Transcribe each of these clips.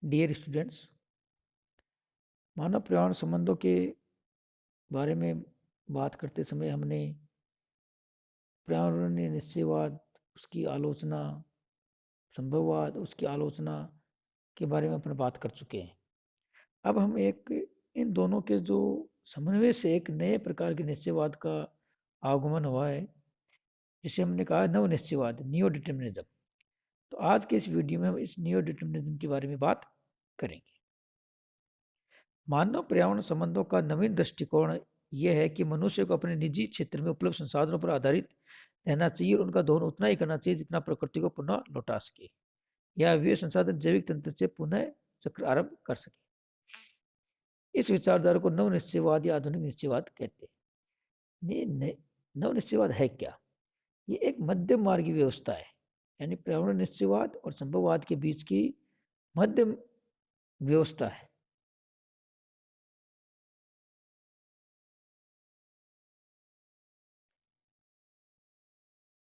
Dear students, मानव पर्यावरण संबंधों के बारे में बात करते समय हमने पर्यावरणीय निश्चयवाद, उसकी आलोचना, संभववाद, उसकी आलोचना के बारे में अपने बात कर चुके हैं। अब हम एक इन दोनों के जो समन्वय से एक नए प्रकार के निश्चयवाद का आगमन हुआ है, जिसे हमने कहा नव निश्चयवाद, नियो डिटर्मिनिज्म। तो आज के इस वीडियो में हम इस नियो डिटर्मिनिज्म के बारे में बात करेंगे। मानव पर्यावरण संबंधों का नवीन दृष्टिकोण यह है कि मनुष्य को अपने निजी क्षेत्र में उपलब्ध संसाधनों पर आधारित रहना चाहिए और उनका दोहन उतना ही करना चाहिए जितना प्रकृति को पुनः लौटा सके या वे संसाधन जैविक तंत्र से पुनः चक्र आरंभ कर सके। इस विचारधारा को नव निश्चयवाद या आधुनिक निश्चयवाद कहते हैं। नव निश्चयवाद है क्या? ये एक मध्यम मार्गी व्यवस्था है, यानी पर्यावरण निश्चयवाद और संभववाद के बीच की मध्यम व्यवस्था है।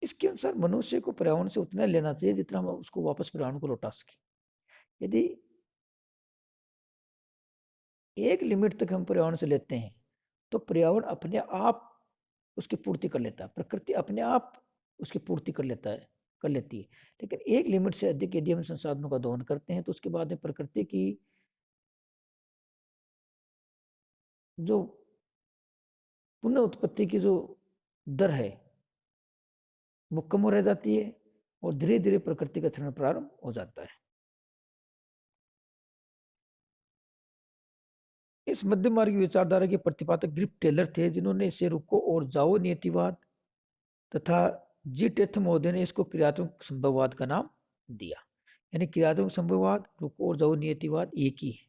इसके अनुसार मनुष्य को पर्यावरण से उतना लेना चाहिए जितना हम उसको वापस पर्यावरण को लौटा सके। यदि एक लिमिट तक हम पर्यावरण से लेते हैं तो पर्यावरण अपने आप उसकी पूर्ति कर लेता है, प्रकृति अपने आप उसकी पूर्ति कर लेती है। लेकिन एक लिमिट से अधिक यदि हम संसाधनों का दोहन करते हैं तो उसके बाद में प्रकृति की जो पुनः उत्पत्ति की जो दर है वो कम हो रह जाती है और धीरे धीरे प्रकृति का क्षरण प्रारंभ हो जाता है। इस मध्यम मार्ग विचारधारा के प्रतिपादक ग्रिफ टेलर थे, जिन्होंने इसे रुको और जाओ नियतिवाद तथा जी टेथ महोदय ने इसको क्रियात्मक संभववाद का नाम दिया। यानी क्रियात्मक संभववाद, रुको और जाओ नियतिवाद एक ही है।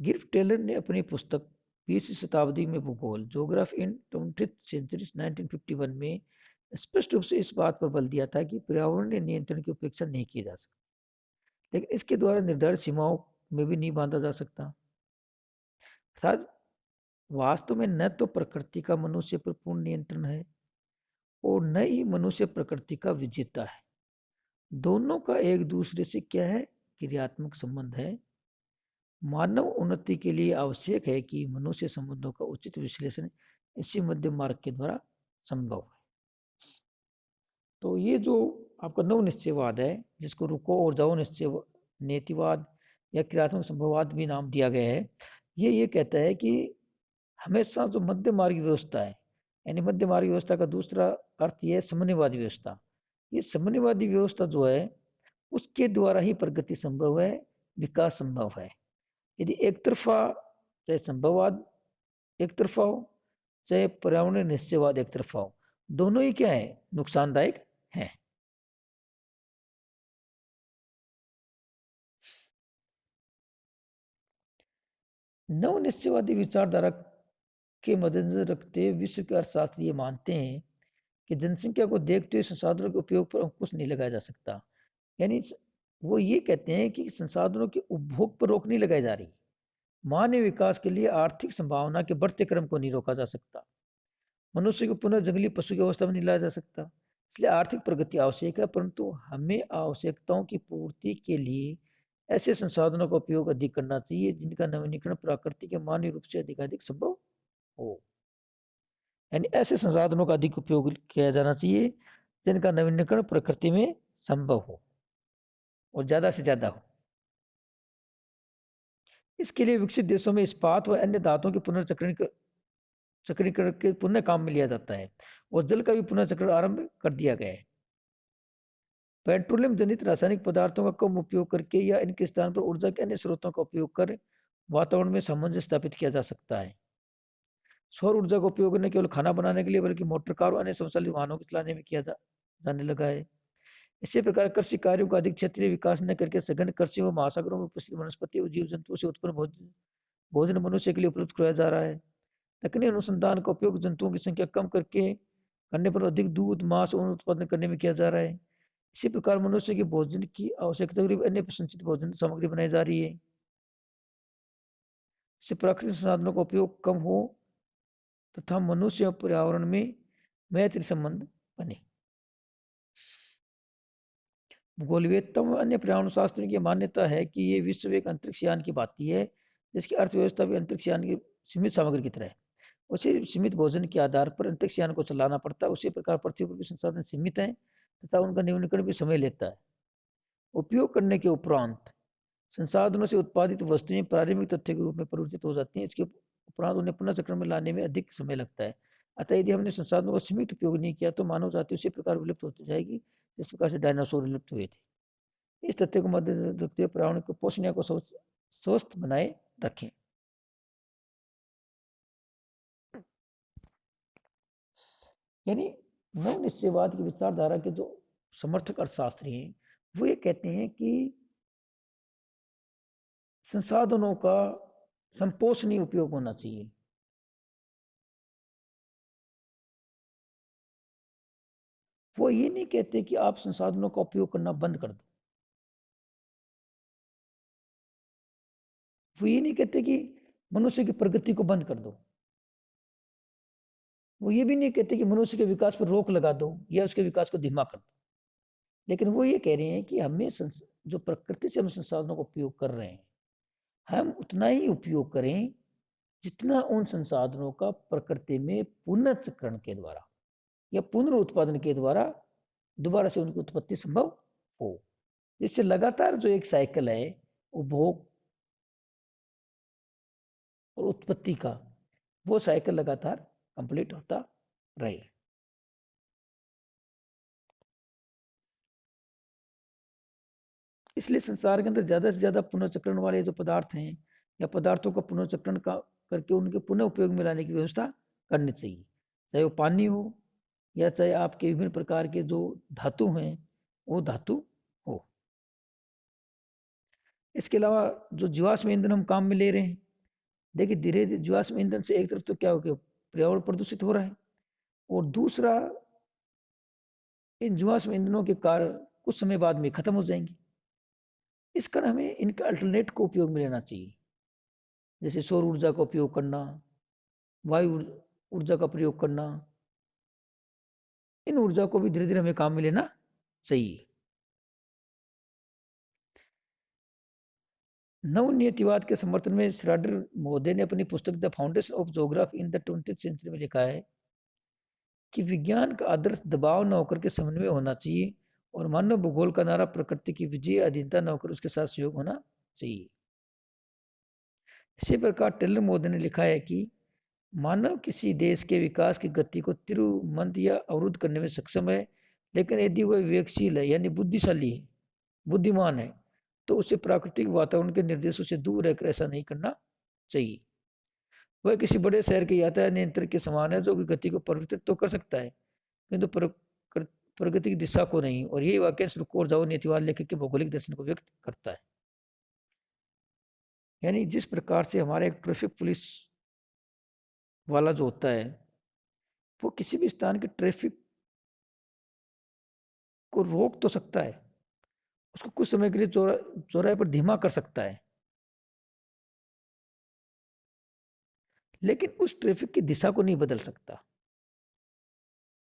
गिर्फ टेलर ने अपनी पुस्तक 20वीं शताब्दी में भूगोल, जोग्राफी इन 20th सेंचुरी 1951 में स्पष्ट रूप से इस बात पर बल दिया था कि पर्यावरणीय नियंत्रण की उपेक्षा नहीं की जा सकती, लेकिन इसके द्वारा निर्धारित सीमाओं में भी नहीं बांधा जा सकता। अर्थात वास्तव में न तो प्रकृति का मनुष्य पर पूर्ण नियंत्रण है और न ही मनुष्य प्रकृति का विजेता है। दोनों का एक दूसरे से क्या है? क्रियात्मक संबंध है। मानव उन्नति के लिए आवश्यक है कि मनुष्य संबंधों का उचित विश्लेषण इसी मध्य मार्ग के द्वारा संभव है। तो ये जो आपका नव निश्चयवाद है, जिसको रुको और जाओ निश्चय नीतिवाद या क्रियात्मक संभववाद भी नाम दिया गया है, ये कहता है कि हमेशा जो मध्य मार्ग व्यवस्था है, यानी मध्य मार्ग व्यवस्था का दूसरा अर्थ यह है समन्वयवादी व्यवस्था। ये समन्वयवादी व्यवस्था जो है उसके द्वारा ही प्रगति संभव है, विकास संभव है। यदि एक तरफा चाहे संभववाद एक तरफा हो, चाहे पर्यावरण निश्चयवाद एक तरफा हो, दोनों ही क्या है? नुकसानदायक है। नव निश्चयवादी विचारधारा के मद्देनजर रखते हुए विश्व के अर्थशास्त्री ये मानते हैं कि जनसंख्या को देखते हुए संसाधनों के उपयोग पर अंकुश नहीं लगाया जा सकता। यानी वो ये कहते हैं कि संसाधनों के उपभोग पर रोक नहीं लगाई जा रही। मानव विकास के लिए आर्थिक संभावना के बढ़ते क्रम को नहीं रोका जा सकता। मनुष्य को पुनः जंगली पशु की अवस्था में नहीं लाया जा सकता। इसलिए आर्थिक प्रगति आवश्यक है, परंतु हमें आवश्यकताओं की पूर्ति के लिए ऐसे संसाधनों का उपयोग अधिक करना चाहिए जिनका नवीनीकरण प्राकृतिक या मानवीय रूप से अधिकाधिक संभव हो। यानी ऐसे संसाधनों का अधिक उपयोग किया जाना चाहिए जिनका नवीनीकरण प्रकृति में संभव हो और ज्यादा से ज्यादा हो। इसके लिए विकसित देशों में इस्पात व अन्य धातुओं के चक्रीकरण के पुनः काम में लिया जाता है और जल का भी पुनः चक्र आरंभ कर दिया गया है। पेट्रोलियम जनित रासायनिक पदार्थों का कम उपयोग करके या इनके स्थान पर ऊर्जा के अन्य स्रोतों का उपयोग कर वातावरण में सामंजस्य स्थापित किया जा सकता है। सौर ऊर्जा का उपयोग न केवल खाना बनाने के लिए बल्कि मोटर कार और अन्य स्वचालित वाहनों को चलाने में जाने लगा है। इसी प्रकार कृषि कार्यों का अधिक क्षेत्रीय विकास न करके सघन कृषि व महासागरों में उपस्थित वनस्पति और जीव जंतुओं से उत्पन्न भोजन मनुष्य के लिए उपलब्ध कराया जा रहा है। तकनीकी अनुसंधान का उपयोग जंतुओं की संख्या कम करने पर अधिक दूध, मांस और उत्पादन करने में किया जा रहा है। इसी प्रकार मनुष्य के भोजन की आवश्यकता के लिए अन्य प्रसंचित भोजन सामग्री बनाई जा रही है। इससे प्राकृतिक संसाधनों का उपयोग कम हो तथा मनुष्य और पर्यावरण में मैत्री संबंध बने। भूगोलवेत्ताओं व अन्य पर्यावरण शास्त्रियों की मान्यता है कि ये विश्व एक अंतरिक्ष यान की भांति है, जिसकी अर्थव्यवस्था भी अंतरिक्ष यान की सीमित सामग्री की तरह है। उसी सीमित भोजन के आधार पर अंतरिक्ष यान को चलाना पड़ता है। उसी प्रकार पृथ्वी पर भी संसाधन सीमित हैं तथा उनका न्यूनीकरण भी समय लेता है। उपयोग करने के उपरांत संसाधनों से उत्पादित वस्तुएं प्रारंभिक तथ्य के रूप में परिवर्तित हो जाती हैं। इसके उपरांत उन्हें पुनः चक्र में लाने में अधिक समय लगता है। अतः यदि हमने संसाधनों का सीमित उपयोग नहीं किया तो मानव जाति उसी प्रकार विलुप्त होती जाएगी जिस प्रकार से डायनासोर विलुप्त हुए थे। इस तथ्य को मद्देनजर रखते हुए पर्यावरण को पोषण को स्वस्थ बनाए रखें। यानी नव निश्चयवाद की विचारधारा के जो समर्थक अर्थशास्त्री हैं वो ये कहते हैं कि संसाधनों का संपोषणीय उपयोग होना चाहिए। वो ये नहीं कहते कि आप संसाधनों का उपयोग करना बंद कर दो। वो ये नहीं कहते कि मनुष्य की प्रगति को बंद कर दो। वो ये भी नहीं कहते कि मनुष्य के विकास पर रोक लगा दो या उसके विकास को धीमा कर दो। लेकिन वो ये कह रहे हैं कि हमें जो प्रकृति से हम संसाधनों का उपयोग कर रहे हैं हम उतना ही उपयोग करें जितना उन संसाधनों का प्रकृति में पुनर्चक्रण के द्वारा या पुनरुत्पादन के द्वारा दोबारा से उनकी उत्पत्ति संभव हो। जिससे लगातार जो एक साइकिल है उपभोग और उत्पत्ति का वो साइकिल लगातार कंप्लीट होता रहे। इसलिए संसार के अंदर ज़्यादा से ज़्यादा पुनर्चक्रण वाले जो पदार्थ हैं या पदार्थों का पुनर्चक्रण का करके उनके पुनः उपयोग में लाने की व्यवस्था करनी चाहिए। चाहे वो पानी हो या चाहे आपके विभिन्न प्रकार के जो धातु हैं वो धातु हो। इसके अलावा जो जीवाश्म ईंधन हम काम में ले रहे हैं, देखिए धीरे धीरे जीवाश्म ईंधन से एक तरफ तो क्या हो गया पर्यावरण प्रदूषित हो रहा है और दूसरा इन जीवाश्म ईंधनों के कारण कुछ समय बाद में खत्म हो जाएंगे। इस कारण हमें इनका अल्टरनेट को उपयोग में लेना चाहिए, जैसे सौर ऊर्जा का उपयोग करना, वायु ऊर्जा का प्रयोग करना। इन ऊर्जा को भी धीरे धीरे हमें काम में लेना चाहिए। नवनियतिवाद के समर्थन में श्राडर महोदय ने अपनी पुस्तक the foundation of geography in the 20th century में लिखा है कि विज्ञान का आदर्श दबाव न होकर के समन्वय होना चाहिए और मानव भूगोल का नारा प्रकृति की विजय अधीनता न होकर उसके साथ सहयोग होना चाहिए। इसी प्रकार टेलर महोदय ने लिखा है कि मानव किसी देश के विकास की गति को तिरुमंद या अवरुद्ध करने में सक्षम है, लेकिन यदि वह विवेकशील है यानी बुद्धिशाली है, बुद्धिमान है, तो उसे प्राकृतिक वातावरण के निर्देशों से दूर रहकर ऐसा नहीं करना चाहिए। वह किसी बड़े शहर के यातायात नियंत्रण के समान है जो कि गति को परिवर्तित तो कर सकता है किंतु प्रगति की दिशा को नहीं। और यही वाक्यांश रुको और जाओ नीतिवाद लेखक के भौगोलिक दर्शन को व्यक्त करता है। यानी जिस प्रकार से हमारे एक ट्रैफिक पुलिस वाला जो होता है वो किसी भी स्थान के ट्रैफिक को रोक तो सकता है, उसको कुछ समय के लिए चौराहे पर धीमा कर सकता है, लेकिन उस ट्रैफिक की दिशा को नहीं बदल सकता।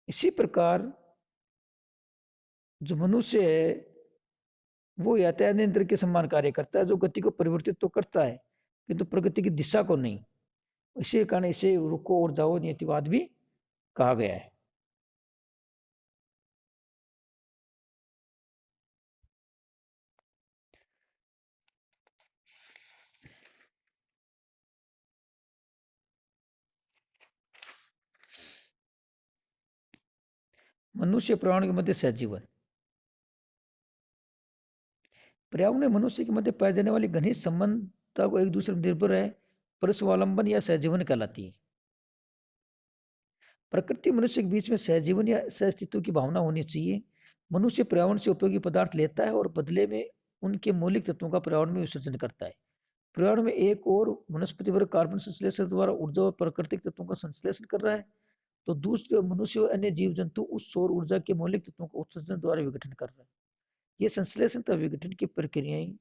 इसी प्रकार जो मनुष्य है वो यातायात नियंत्रण के समान कार्य करता है, जो गति को परिवर्तित तो करता है किंतु प्रगति की दिशा को नहीं। इसी कारण इसे रुको और जाओ नीतिवाद भी कहा गया है। मनुष्य पर्यावरण के मध्य सहजीवन। पर्यावरण में मनुष्य के मध्य पाए जाने वाली घनिष्ठ संबंधता को एक दूसरे पर निर्भर है परस्वावलंबन या सहजीवन कहलाती है। प्रकृति मनुष्य के बीच में सहजीवन या सहअस्तित्व की भावना होनी चाहिए। मनुष्य पर्यावरण से उपयोगी पदार्थ लेता है और बदले में उनके मौलिक तत्वों का पर्यावरण में विसर्जन करता है। पर्यावरण में एक और वनस्पति वर्ग कार्बन संश्लेषण द्वारा ऊर्जा और प्राकृतिक तत्वों का संश्लेषण कर रहा है, तो दूसरे मनुष्य और अन्य जीव जंतु उस सौर ऊर्जा के मौलिक तत्वों का उत्सर्जन द्वारा विघटन कर रहे हैं। ये संश्लेषण तथा विघटन की प्रक्रियाएं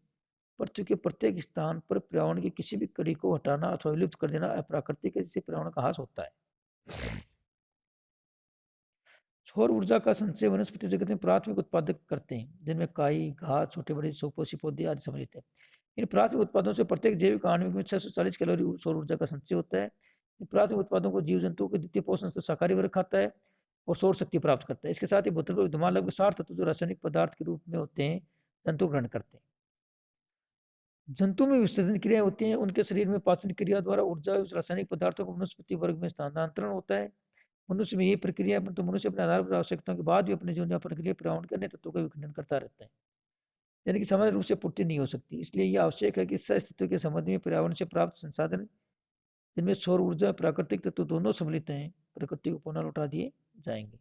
पृथ्वी के प्रत्येक स्थान पर पर्यावरण की किसी भी कड़ी को हटाना अथवा विलुप्त कर देना अप्राकृतिक है, जिससे पर्यावरण का ह्रास होता है। सौर ऊर्जा का संचय वनस्पति जगत में प्राथमिक उत्पादक करते हैं, जिनमें काई, घास, छोटे बड़े पोषी पौधे आदि सम्मिलित है। इन प्राथमिक उत्पादों से प्रत्येक जैविक आणविक में 640 कैलोरी सौर ऊर्जा का संचय होता है। इन प्राथमिक उत्पादों को जीव जंतुओं के द्वितीय पोषण से शाकाहारी वर्ग खाता है और सौर शक्ति प्राप्त करता है। इसके साथ ही भूतल पर विद्यमान लगभग 60 तत्व जो रासायनिक पदार्थ के रूप में होते हैं, जंतु ग्रहण करते हैं। जंतु में विसर्जन क्रियाएं होती हैं, उनके शरीर में पाचन क्रिया द्वारा ऊर्जा और रासायनिक पदार्थों को वनस्पति वर्ग में स्थानांतरण होता है। मनुष्य में यही प्रक्रिया, तो मनुष्य अपने आधारभूत आवश्यकताओं के बाद भी अपने जीवन यापन के लिए पर्यावरण के अन्य तत्वों का विखंडन करता रहता है, यानी कि सामान्य रूप से पूर्ति नहीं हो सकती। इसलिए यह आवश्यक है कि सह अस्तित्व के संबंध में पर्यावरण से प्राप्त संसाधन, जिनमें सौर ऊर्जा और प्राकृतिक तत्व दोनों सम्मिलित हैं, प्रकृति को पुनः लौटा दिए जाएंगे।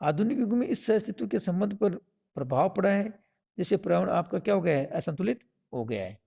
आधुनिक युग में इस सह अस्तित्व के संबंध पर प्रभाव पड़ा है, जिससे पर्यावरण आपका क्या हो गया है, असंतुलित हो गया है।